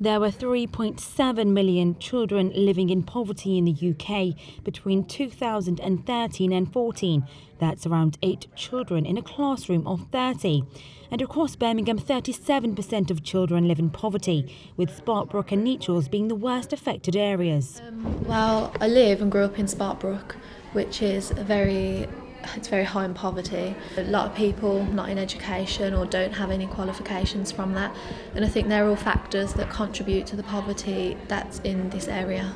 There were 3.7 million children living in poverty in the UK between 2013 and 14. That's around 8 children in a classroom of 30. And across Birmingham, 37% of children live in poverty, with Sparkbrook and Nechells being the worst affected areas. Well, I live and grew up in Sparkbrook, which is very high in poverty. A lot of people not in education or don't have any qualifications from that, and I think they're all factors that contribute to the poverty that's in this area.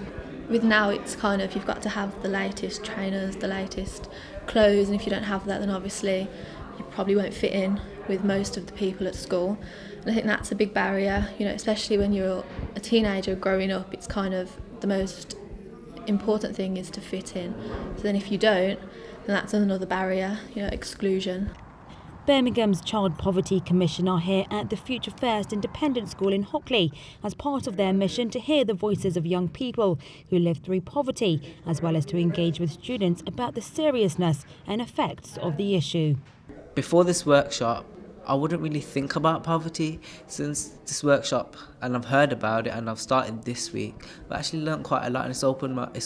With now it's kind of, you've got to have the latest trainers, the latest clothes, and if you don't have that then obviously you probably won't fit in with most of the people at school. And I think that's a big barrier, especially when you're a teenager growing up. It's kind of the most important thing is to fit in. So then if you don't, then that's another barrier, exclusion. Birmingham's Child Poverty Commission are here at the Future First Independent School in Hockley as part of their mission to hear the voices of young people who live through poverty, as well as to engage with students about the seriousness and effects of the issue. Before this workshop, I wouldn't really think about poverty. Since this workshop, and I've heard about it and I've started this week, I've actually learned quite a lot, and it's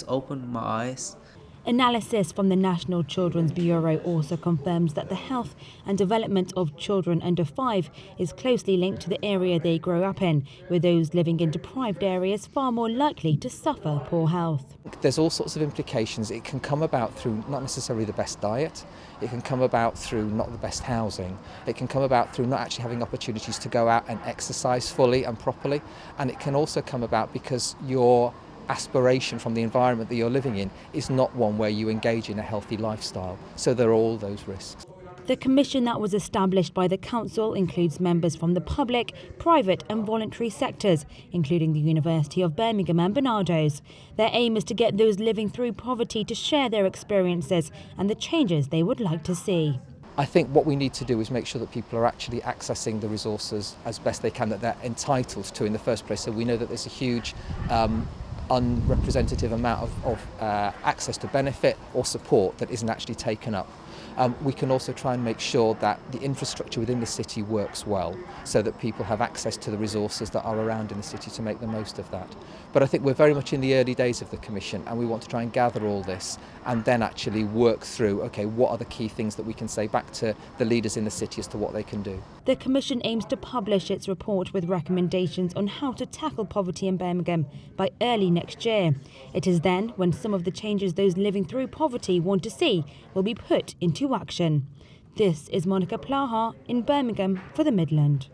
opened my eyes. Analysis from the National Children's Bureau also confirms that the health and development of children under 5 is closely linked to the area they grow up in, with those living in deprived areas far more likely to suffer poor health. There's all sorts of implications. It can come about through not necessarily the best diet, it can come about through not the best housing, it can come about through not actually having opportunities to go out and exercise fully and properly, and it can also come about because your aspiration from the environment that you're living in is not one where you engage in a healthy lifestyle. So there are all those risks. The commission that was established by the council includes members from the public, private and voluntary sectors, including the University of Birmingham and Barnardo's. Their aim is to get those living through poverty to share their experiences and the changes they would like to see. I think what we need to do is make sure that people are actually accessing the resources as best they can that they're entitled to in the first place. So we know that there's a huge unrepresentative amount of access to benefit or support that isn't actually taken up. We can also try and make sure that the infrastructure within the city works well so that people have access to the resources that are around in the city to make the most of that. But I think we're very much in the early days of the Commission, and we want to try and gather all this and then actually work through, okay, what are the key things that we can say back to the leaders in the city as to what they can do. The Commission aims to publish its report with recommendations on how to tackle poverty in Birmingham by early next year. It is then when some of the changes those living through poverty want to see will be put into action. This is Monika Plaha in Birmingham for the Midland.